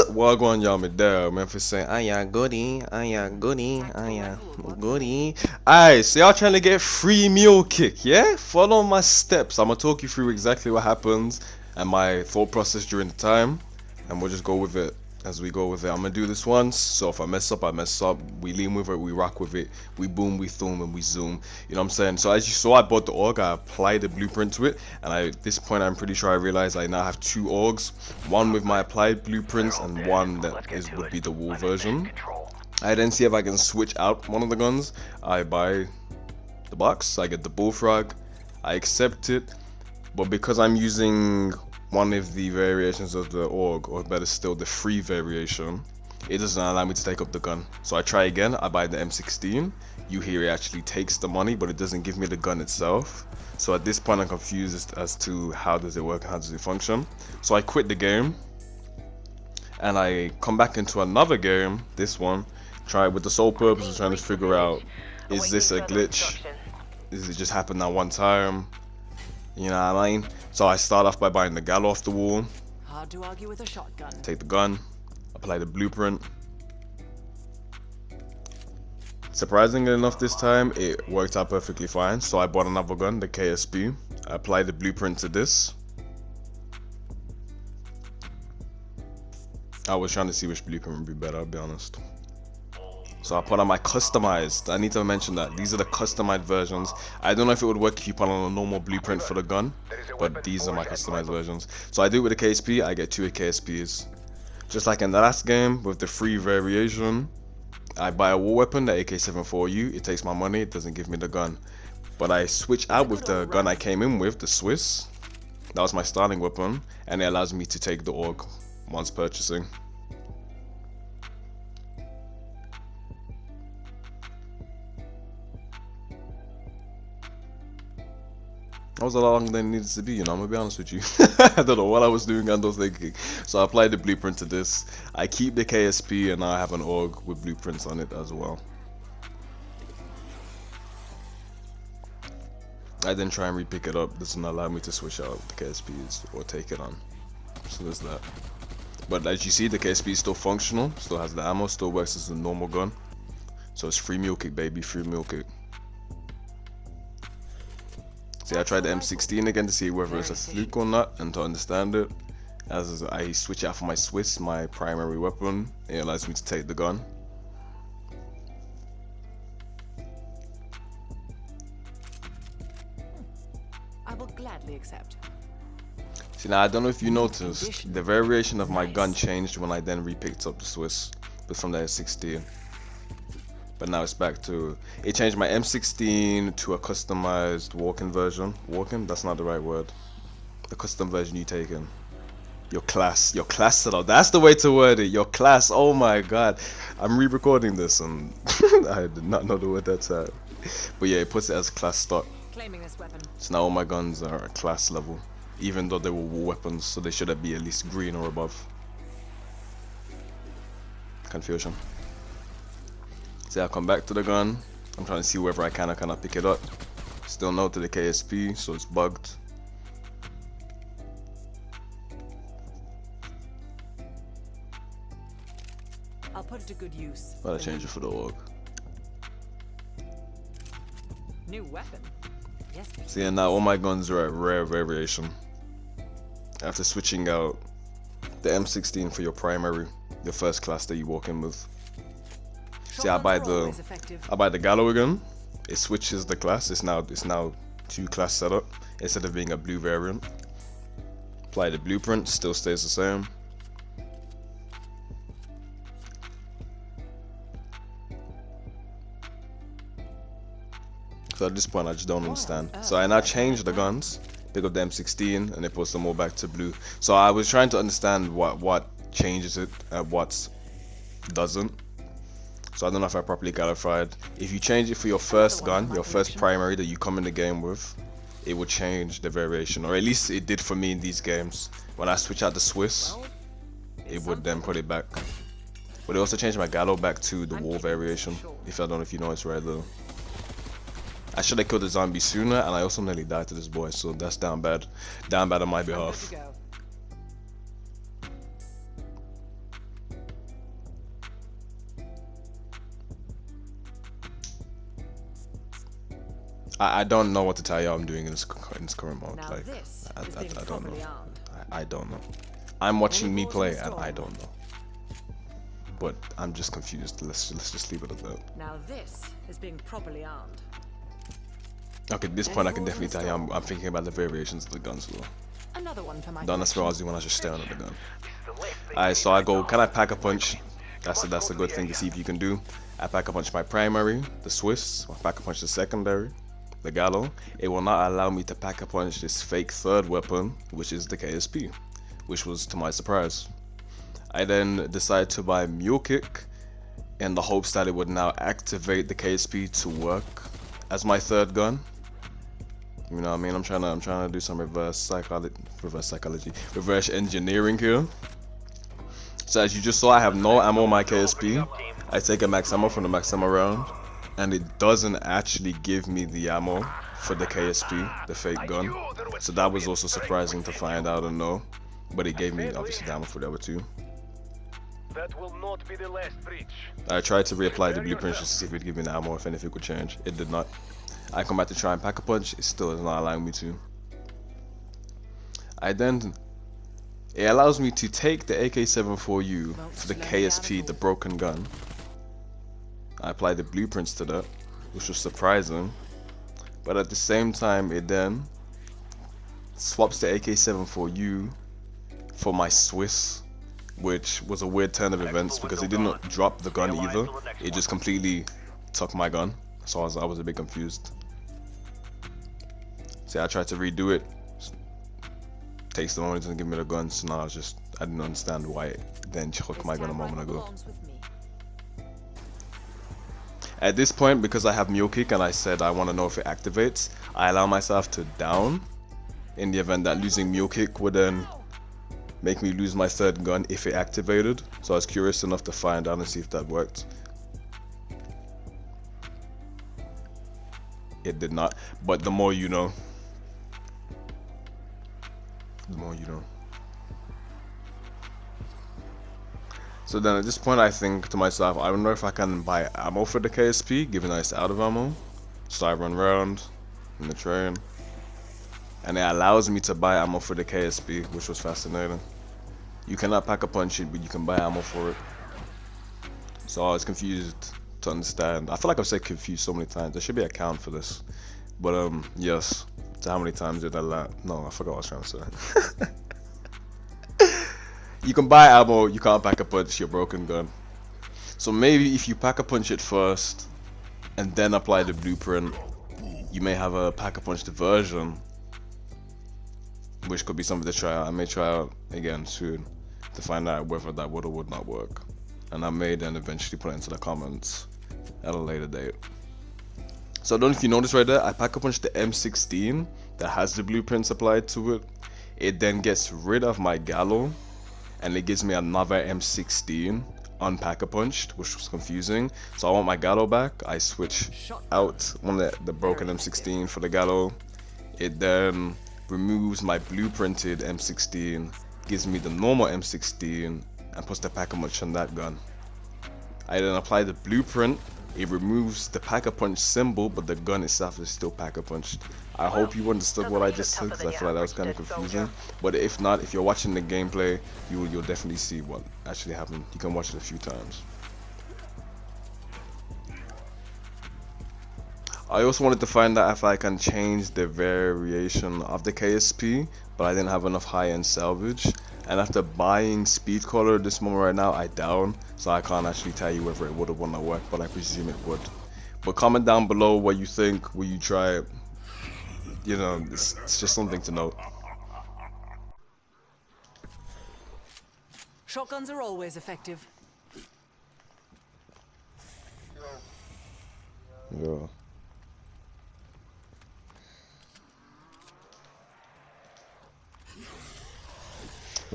Wagwan y'all me there. Memphis saying, Aya goody, Aya goody, Aya goody. Alright, so y'all trying to get free Mule Kit, yeah? Follow my steps. I'm gonna talk you through exactly what happens and my thought process during the time, and we'll just go with it as we go with it. I'm gonna do this once, so if I mess up, I mess up. We lean with it, we rock with it, we boom, we thumb, and we zoom. You know what I'm saying? So as you saw, I bought the org, I applied the blueprint to it, and at this point, I'm pretty sure I realized I now have two orgs, one with my applied blueprints and one that would be the wall version. I then see if I can switch out one of the guns. I buy the box, I get the bullfrog, I accept it, but because I'm using one of the variations of the org, or better still the free variation, it doesn't allow me to take up the gun. So I try again, I buy the M16, you hear it actually takes the money, but it doesn't give me the gun itself. So at this point I'm confused as to how does it work and how does it function. So I quit the game, and I come back into another game, this one, try with the sole purpose of trying to figure out, is this a glitch? Does it just happen that one time? You know what I mean? So I start off by buying the gal off the wall. Hard to argue with a shotgun. Take the gun, apply the blueprint. Surprisingly enough this time, it worked out perfectly fine. So I bought another gun, the KSP. I applied the blueprint to this. I was trying to see which blueprint would be better, I'll be honest. So I put on my customized. I need to mention that these are the customized versions. I don't know if it would work if you put on a normal blueprint for the gun, but these are my customized versions. So I do it with a KSP, I get 2 KSPs. Just like in the last game with the free variation, I buy a war weapon, the AK-74U, it takes my money, it doesn't give me the gun. But I switch out with the gun I came in with, the Swiss. That was my starting weapon, and it allows me to take the org once purchasing. That was a lot longer than it needed to be, you know, I'm gonna be honest with you. I don't know what I was doing and I was thinking. So I applied the blueprint to this. I keep the KSP and now I have an org with blueprints on it as well. I then try and repick it up. Doesn't allow me to switch out the KSPs or take it on. So there's that. But as you see, the KSP is still functional, still has the ammo, still works as a normal gun. So it's free Mule Kit, baby, free Mule Kit. See, I tried the M16 again to see whether it's a fluke or not and to understand it. As I switch out for my Swiss, my primary weapon, it allows me to take the gun. I will gladly accept. See, now I don't know if you noticed, the variation of my gun changed when I then repicked up the Swiss, but from the M16. But now it's back to, it changed my M16 to a customized walking version. Walking? That's not the right word. The custom version you taken. Your class setup. That's the way to word it. Your class. Oh my god. I'm re-recording this and I did not know the word that time. But yeah, it puts it as class stock. Claiming this weapon. So now all my guns are at class level. Even though they were war weapons, so they should be at least green or above. Confusion. See, I come back to the gun. I'm trying to see whether I can or cannot pick it up. Still no to the KSP, so it's bugged. I'll put it to good use. But I change it for the org. New weapon. Yes. See, and now all my guns are at rare variation. After switching out the M16 for your primary, the first class that you walk in with. See, I buy the Gallo again. It switches the class. It's now 2 class setup instead of being a blue variant. Apply the blueprint, still stays the same. So at this point I just don't understand. So I now change the guns, pick up the M16 and it puts them all back to blue. So I was trying to understand what changes it and what doesn't. So I don't know if I properly clarified. If you change it for your first gun, your first primary that you come in the game with, it will change the variation, or at least it did for me in these games. When I switch out the Swiss, it would then put it back. But it also changed my Gallo back to the wall variation. If I don't know if you know it's right though. I should have killed the zombie sooner, and I also nearly died to this boy, so that's down bad on my behalf. I don't know what to tell you I'm doing in this current mode. Now Like, this I, is I, being I don't know. properly armed. I don't know. I'm watching me port in the play and I storeroom. don't know. But I'm just confused. Let's just leave it at that. Now this is being properly armed. Okay, at this point I can definitely tell you I'm thinking about the variations of the guns though. Another one for my Don't collection. necessarily when I was just staring at the gun. Alright, so I go, can I pack a punch? That's a good thing to see if you can do. I pack a punch my primary, the Swiss. I pack a punch the secondary, the Gallo. It will not allow me to pack a punch this fake third weapon, which is the KSP, which was to my surprise. I then decided to buy Mule Kit in the hopes that it would now activate the KSP to work as my third gun. You know what I mean? I'm trying to do some reverse engineering here. So as you just saw, I have no ammo on my KSP. I take a max ammo from the max ammo round, and it doesn't actually give me the ammo for the KSP, the fake gun. So that was also surprising to find out and know. But it gave me obviously the ammo for the other two. That will not be the last breach. I tried to reapply the blueprint just to see if it would give me the ammo, if anything could change. It did not. I come back to try and pack a punch, it still is not allowing me to. It allows me to take the AK-74U for the KSP, the broken gun. I apply the blueprints to that, which was surprising. But at the same time, it then swaps the AK-74U for my Swiss, which was a weird turn of events because it did not drop the gun either. It just completely took my gun. So I was a bit confused. See, I tried to redo it. Takes the moment to give me the gun, so now I didn't understand why it then took my gun a moment ago. At this point, because I have Mule Kit and I said I want to know if it activates, I allow myself to down in the event that losing Mule Kit would then make me lose my third gun if it activated. So I was curious enough to find out and see if that worked. It did not, but the more you know. The more you know. So then at this point I think to myself, I don't know if I can buy ammo for the KSP, given that it's out of ammo. So I run around in the train, and it allows me to buy ammo for the KSP, which was fascinating. You cannot pack a punch it, but you can buy ammo for it. So I was confused to understand. I feel like I've said confused so many times. There should be a count for this. But yes. So how many times did I lie? No, I forgot what I was trying to say. You can buy ammo, you can't pack a punch your broken gun. So maybe if you pack a punch it first and then apply the blueprint, you may have a pack a punch version, which could be something to try out. I may try out again soon to find out whether that would or would not work. And I may then eventually put it into the comments at a later date. So I don't know if you notice right there, I pack a punch the M16 that has the blueprints applied to it. It then gets rid of my Gallo, and it gives me another M16 unpack a punched, which was confusing. So I want my Gallo back. I switch out one of the broken M16 for the Gallo. It then removes my blueprinted M16, gives me the normal M16, and puts the pack a punch on that gun. I then apply the blueprint. It removes the pack-a-punch symbol, but the gun itself is still pack-a-punched. I hope you understood what I just said, because I feel like that was kind of confusing. But if not, if you're watching the gameplay, you'll definitely see what actually happened. You can watch it a few times. I also wanted to find out if I can change the variation of the KSP, but I didn't have enough high-end salvage. And after buying Speed Color this moment right now, I down, so I can't actually tell you whether it would or would not work, but I presume it would. But comment down below what you think. Will you try it? You know, it's just something to note. Shotguns are always effective. Yeah.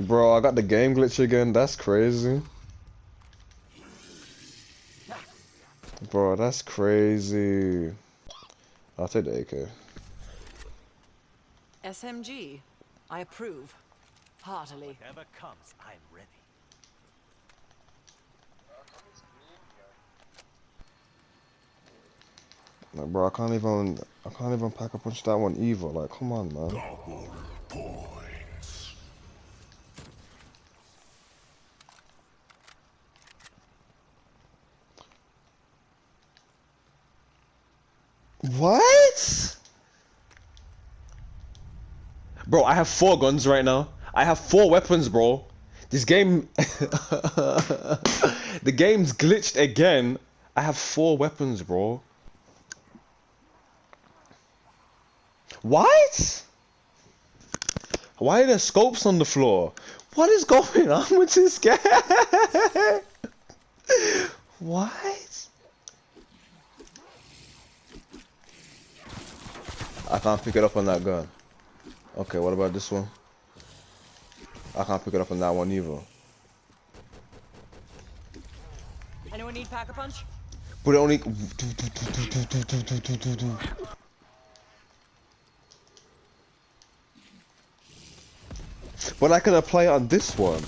Bro, I got the game glitch again. That's crazy. Bro, that's crazy. I'll take the AK. SMG. I approve. Heartily. Whatever comes, I'm ready. Like, bro, I can't even pack a punch that one either. Like, come on, man. What? Bro, I have 4 guns right now. I have 4 weapons, bro. This game... the game's glitched again. I have 4 weapons, bro. What? Why are there scopes on the floor? What is going on with this game? What? I can't pick it up on that gun. Okay, what about this one? I can't pick it up on that one either. Anyone need Pack-a-Punch? But it only... But I can apply it on this one.